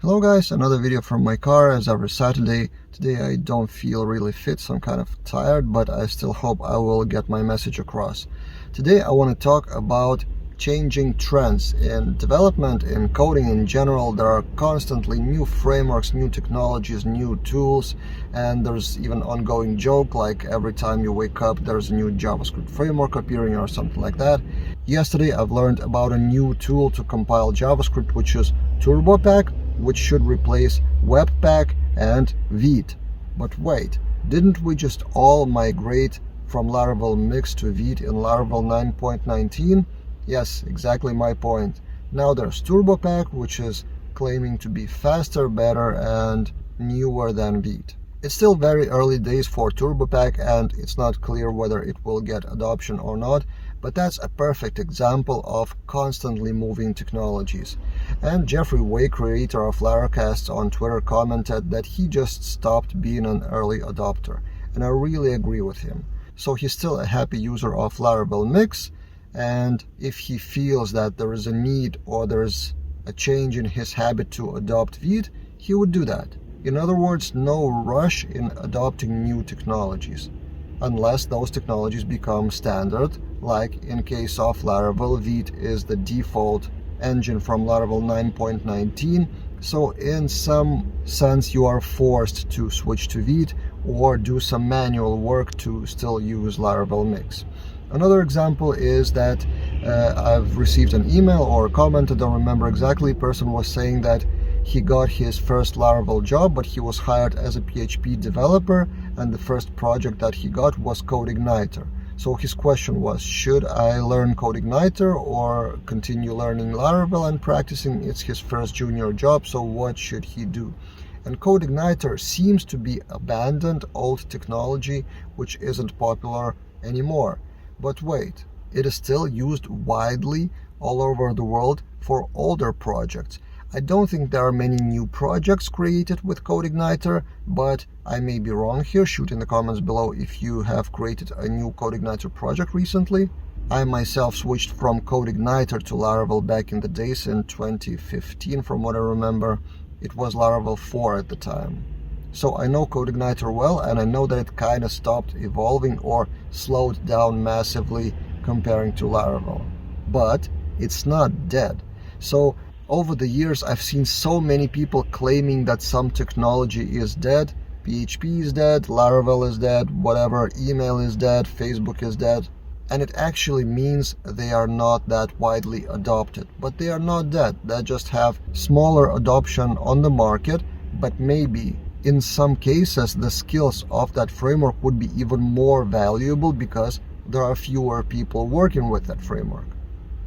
Hello guys, another video from my car as every Saturday. Today I don't feel really fit, so I'm kind of tired, but I still hope I will get my message across. Today I want to talk about changing trends in development, in coding in general. There are constantly new frameworks, new technologies, new tools, and there's even ongoing joke like every time you wake up there's a new JavaScript framework appearing or something like that. Yesterday I've learned about a new tool to compile JavaScript, which is Turbopack, which should replace Webpack and Vite. But wait, didn't we just all migrate from Laravel Mix to Vite in Laravel 9.19? Yes, exactly my point. Now there's Turbopack, which is claiming to be faster, better, and newer than Vite. It's still very early days for Turbopack, and it's not clear whether it will get adoption or not, but that's a perfect example of constantly moving technologies. And Jeffrey Way, creator of Laracasts on Twitter, commented that he just stopped being an early adopter, and I really agree with him. So he's still a happy user of Laravel Mix, and if he feels that there is a need or there's a change in his habit to adopt Vite, he would do that. In other words, no rush in adopting new technologies, unless those technologies become standard, like in case of Laravel, Vite is the default engine from Laravel 9.19, so in some sense you are forced to switch to Vite or do some manual work to still use Laravel Mix. Another example is that I've received an email or a comment, I don't remember exactly. The person was saying that he got his first Laravel job, but he was hired as a PHP developer, and the first project that he got was Codeigniter. So his question was, should I learn Codeigniter or continue learning Laravel and practicing? It's his first junior job, so what should he do? And Codeigniter seems to be abandoned old technology which isn't popular anymore. But wait, it is still used widely all over the world for older projects. I don't think there are many new projects created with Codeigniter, but I may be wrong here. Shoot in the comments below if you have created a new Codeigniter project recently. I myself switched from Codeigniter to Laravel back in the days in 2015, from what I remember. It was Laravel 4 at the time. So I know Codeigniter well, and I know that it kind of stopped evolving or slowed down massively comparing to Laravel. But it's not dead. So over the years, I've seen so many people claiming that some technology is dead. PHP is dead, Laravel is dead, whatever, email is dead, Facebook is dead. And it actually means they are not that widely adopted. But they are not dead. They just have smaller adoption on the market, but maybe in some cases the skills of that framework would be even more valuable because there are fewer people working with that framework.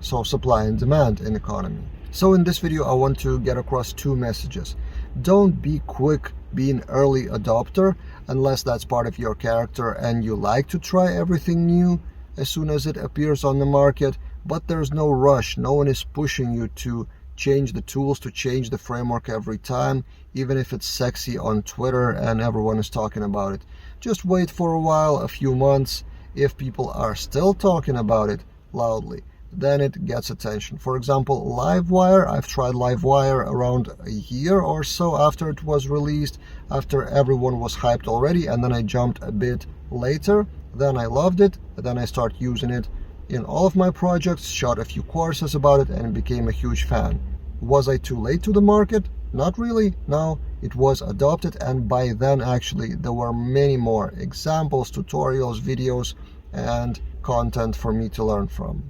So supply and demand in economy. So in this video I want to get across two messages. Don't be quick being early adopter unless that's part of your character and you like to try everything new as soon as it appears on the market, but there's no rush. No one is pushing you to change the tools, to change the framework every time, even if it's sexy on Twitter and everyone is talking about it. Just wait for a while, a few months. If people are still talking about it loudly, then it gets attention. For example, Livewire, I've tried Livewire around a year or so after it was released, after everyone was hyped already, and then I jumped a bit later. Then I loved it, and then I started using it in all of my projects, shot a few courses about it, and became a huge fan. Was I too late to the market? Not really. No, it was adopted, and by then actually there were many more examples, tutorials, videos, and content for me to learn from.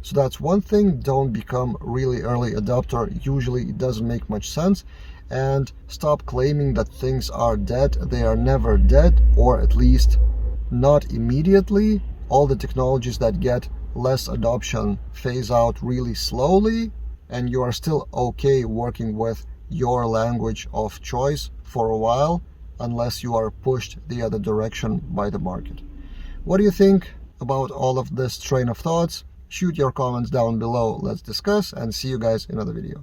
So that's one thing. Don't become really early adopter. Usually it doesn't make much sense. And stop claiming that things are dead. They are never dead, or at least not immediately. All the technologies that get less adoption phase out really slowly, and you are still okay working with your language of choice for a while, unless you are pushed the other direction by the market. What do you think about all of this train of thoughts? Shoot your comments down below. Let's discuss, and see you guys in other videos.